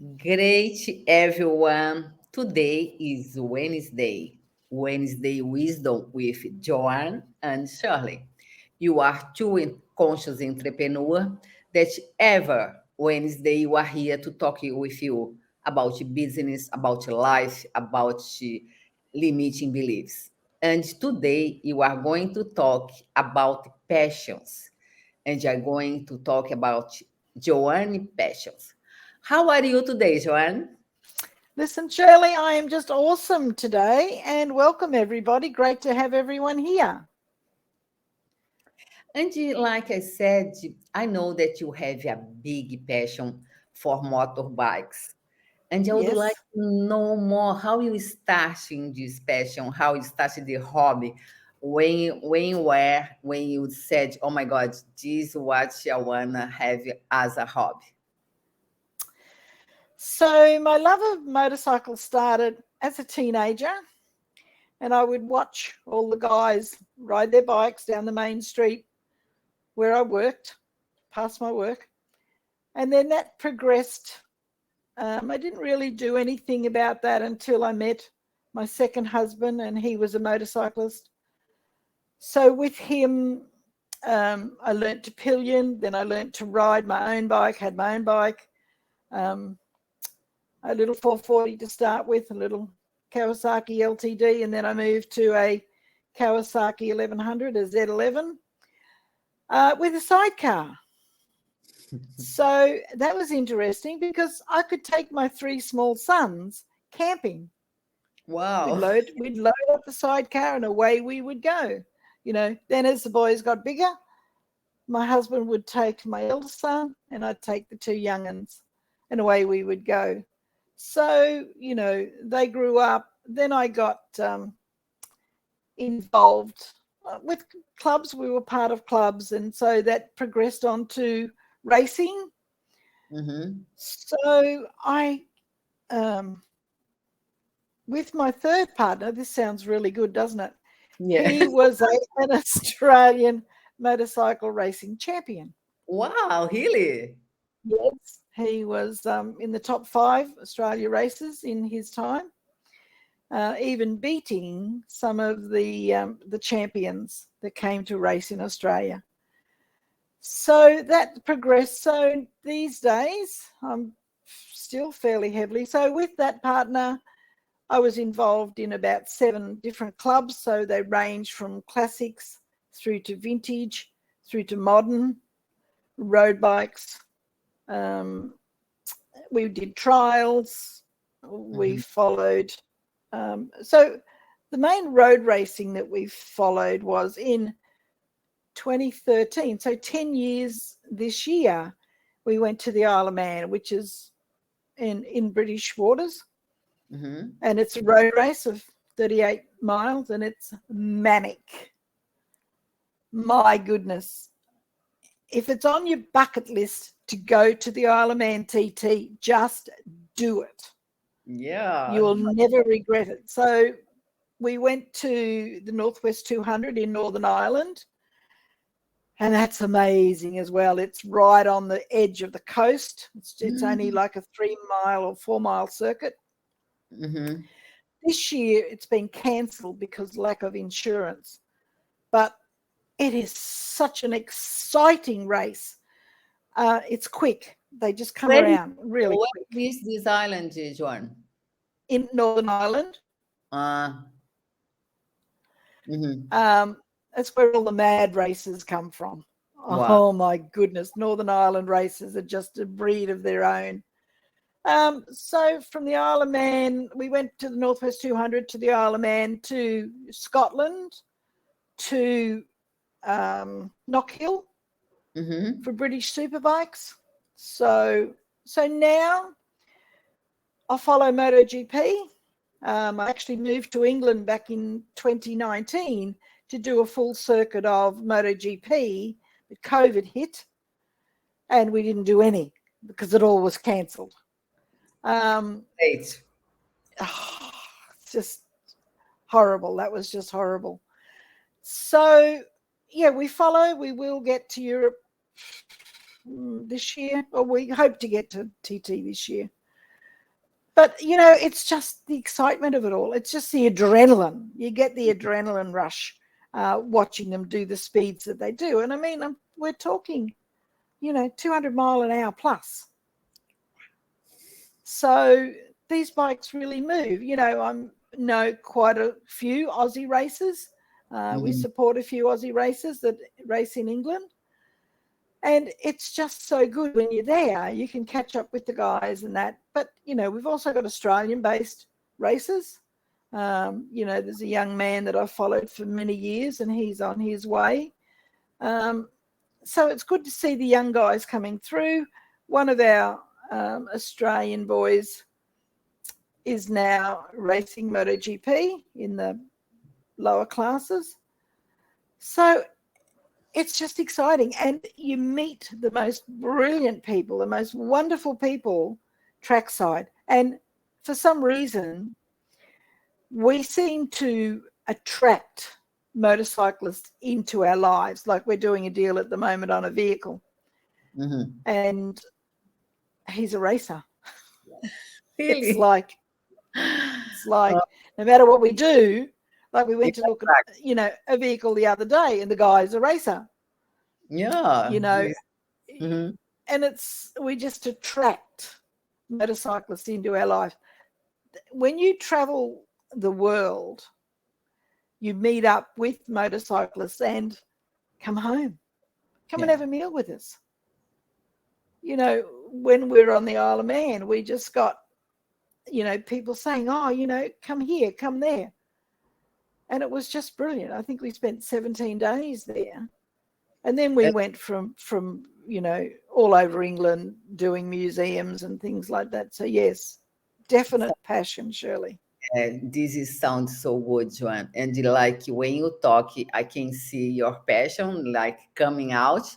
Great, everyone. Today is Wednesday. Wednesday Wisdom with Joanne and Shirley. You are two conscious entrepreneur that ever Wednesday you are here to talk with you about business, about life, about limiting beliefs. And today you are going to talk about passions. And you are going to talk about Joanne passions. How are you today, Joanne? Listen, Shirley, I am just awesome today and welcome everybody. Great to have everyone here. And like I said, I know that you have a big passion for motorbikes. And I would like Yes. to know more how you started this passion, how you started the hobby, when you said, "Oh my God, this is what I wanna have as a hobby." So, my love of motorcycles started as a teenager, and I would watch all the guys ride their bikes down the main street where I worked, past my work. And then that progressed. I didn't really do anything about that until I met my second husband, and he was a motorcyclist. So, with him, I learnt to pillion, then I learnt to ride my own bike, had my own bike, um, a little 440 to start with, a little Kawasaki LTD, and then I moved to a Kawasaki 1100, a Z11, with a sidecar. So that was interesting because I could take my three small sons camping. Wow. We'd load up the sidecar and away we would go. Then as the boys got bigger, my husband would take my eldest son and I'd take the two young uns and away we would go. So, they grew up. Then I got involved with clubs. We were part of clubs. And so that progressed on to racing. Mm-hmm. So um, with my third partner, this sounds really good, doesn't it? He Yes. was an Australian motorcycle racing champion. Wow, really? Yes, he was in the top five Australia races in his time, even beating some of the champions that came to race in Australia. So that progressed. So these days, I'm still fairly heavily. So with that partner, I was involved in about 7 different clubs. So they range from classics through to vintage, through to modern road bikes. Um, we did trials. We Mm-hmm. followed. So the main road racing that we followed was in 2013. So 10 years this year, we went to the Isle of Man, which is in British waters. Mm-hmm. And it's a road race of 38 miles and it's manic. My goodness. If it's on your bucket list to go to the Isle of Man TT, just do it. You Yeah. will never regret it. So we went to the Northwest 200 in Northern Ireland, and that's amazing as well. It's right on the edge of the coast. It's only like a 3 mile or 4 mile circuit. Mm-hmm. This year it's been cancelled because lack of insurance, but it is such an exciting race. It's quick. They just come Where is around really quick. this island, John? In Northern Ireland, Uh, mm-hmm. um, that's where all the mad races come from. Wow. Oh my goodness, Northern Ireland races are just a breed of their own. So from the Isle of Man, we went to the Northwest 200, to the Isle of Man, to Scotland, to Knockhill Mm-hmm. for British Superbikes. So now I follow MotoGP. I actually moved to England back in 2019 to do a full circuit of MotoGP. But COVID hit, and we didn't do any because it all was cancelled. Um, Great. oh, it's just horrible. That was just horrible. So yeah, we follow. We will get to Europe this year, or we hope to get to TT this year. But, you know, it's just the excitement of it all. It's just the adrenaline. You get the adrenaline rush watching them do the speeds that they do. And I mean, we're talking, you know, 200 mile an hour plus. So these bikes really move. You know, I know quite a few Aussie racers. We support a few Aussie racers that race in England. And it's just so good when you're there. You can catch up with the guys and that. But, you know, we've also got Australian-based racers. You know, there's a young man that I've followed for many years, and he's on his way. So it's good to see the young guys coming through. One of our Australian boys is now racing MotoGP in the lower classes. So it's just exciting. And you meet the most brilliant people, the most wonderful people trackside. And for some reason, we seem to attract motorcyclists into our lives. Like we're doing a deal at the moment on a vehicle. And he's a racer. Really? It's like no matter what we do, like we went to look at, you know, a vehicle the other day and the guy's a racer. Yeah. You know, and we just attract motorcyclists into our life. When you travel the world, you meet up with motorcyclists and come home. Come and have a meal with us. You know, when we're on the Isle of Man, we just got, you know, people saying, oh, you know, come here, come there. And it was just brilliant. I think we spent 17 days there. And then we went from, you know, all over England doing museums and things like that. So, yes, definite passion, Shirley. This sounds so good, Joan. And like when you talk, I can see your passion like coming out.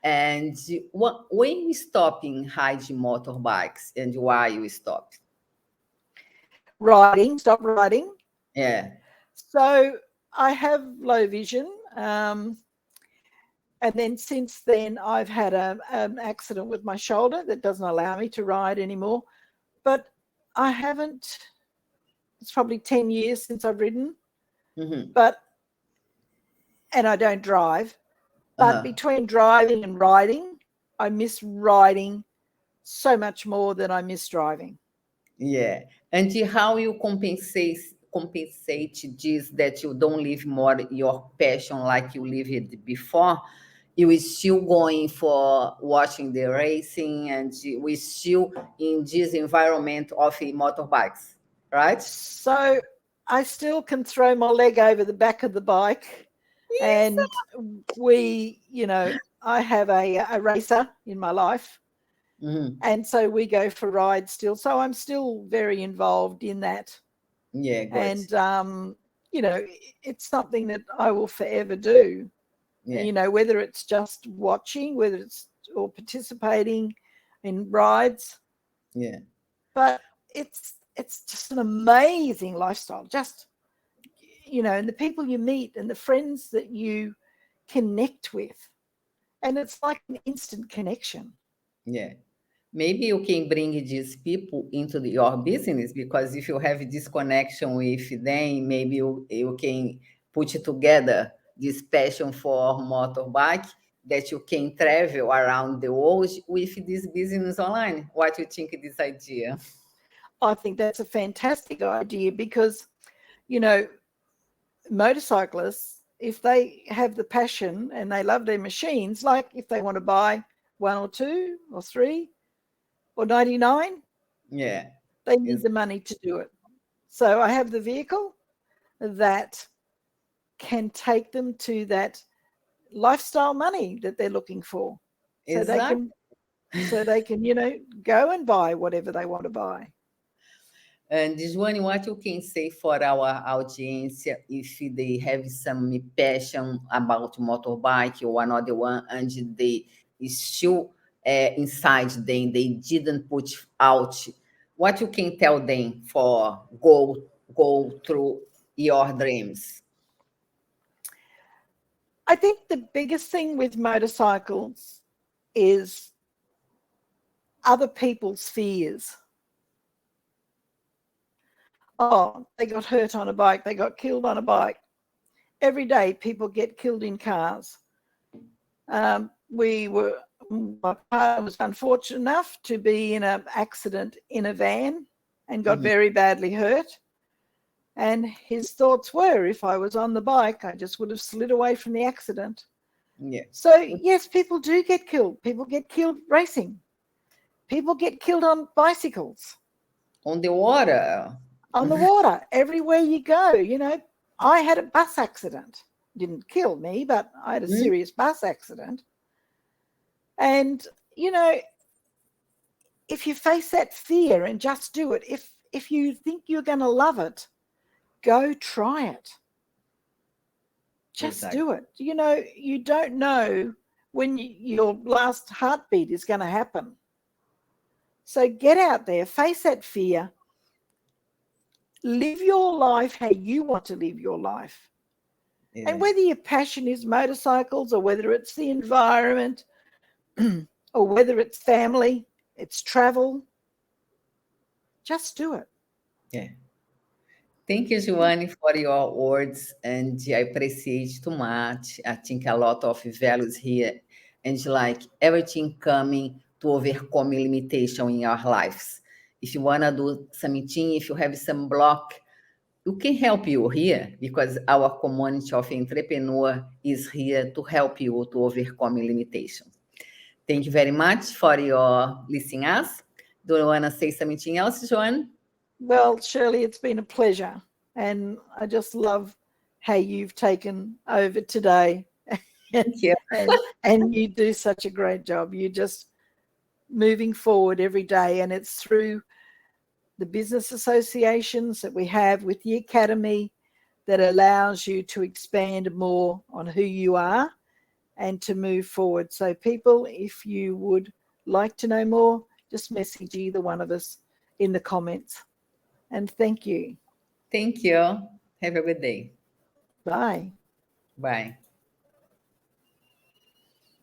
And when you stop in riding motorbikes and why you stop? Stop riding. Yeah. So I have low vision. And then since then, I've had an accident with my shoulder that doesn't allow me to ride anymore. But I haven't, it's probably 10 years since I've ridden. And I don't drive. But between driving and riding, I miss riding so much more than I miss driving. Yeah. And how you compensate this that you don't live more your passion like you lived it before? You is still going for watching the racing and we still in this environment of motorbikes, right? So I still can throw my leg over the back of the bike. Yes. And we, you know, I have a racer in my life. And so we go for rides still. So I'm still very involved in that. Yeah, good. And, you know, it's something that I will forever do. Yeah. You know, whether it's just watching, whether it's or participating in rides. Yeah. But it's just an amazing lifestyle. Just, you know, and the people you meet and the friends that you connect with. And it's like an instant connection. Yeah. Maybe you can bring these people into your business because if you have this connection with them, maybe you can put together this passion for motorbike that you can travel around the world with this business online. What do you think of this idea? I think that's a fantastic idea because, you know, motorcyclists, if they have the passion and they love their machines, like if they want to buy 1 or 2 or 3 or 99, yeah, they need the money to do it. So I have the vehicle that can take them to that lifestyle money that they're looking for. So they can, you know, go and buy whatever they want to buy. And Joane, what you can say for our audience if they have some passion about motorbike or another one and they still inside them, they didn't put out, what you can tell them for go through your dreams? I think the biggest thing with motorcycles is other people's fears. oh, they got hurt on a bike, they got killed on a bike. Every day people get killed in cars. My partner was unfortunate enough to be in an accident in a van and got very badly hurt. And his thoughts were, if I was on the bike, I just would have slid away from the accident. Yeah. So yes, people do get killed. People get killed racing. People get killed on bicycles. On the water. On the water, everywhere you go. You know, I had a bus accident. Didn't kill me, but I had a serious bus accident. And, you know, if you face that fear and just do it, if you think you're going to love it, go try it. Just do it. You know, you don't know when your last heartbeat is going to happen. So get out there, face that fear, live your life how you want to live your life. Yeah. And whether your passion is motorcycles or whether it's the environment or whether it's family, it's travel, just do it. Yeah. Thank you, Joanne, for your words, and I appreciate too much. I think a lot of values here, and like everything coming to overcome limitation in our lives. If you want to do something, if you have some block, we can help you here because our community of entrepreneurs is here to help you to overcome limitations. Thank you very much for your listening us. Do you want to say something else, Joanne? Well, Shirley, it's been a pleasure. And I just love how you've taken over today. Thank you. And you do such a great job. You're just moving forward every day. And it's through the business associations that we have with the Academy that allows you to expand more on who you are and to move forward. So people, if you would like to know more, just message either one of us in the comments. And thank you. Thank you. Have a good day. Bye. Bye.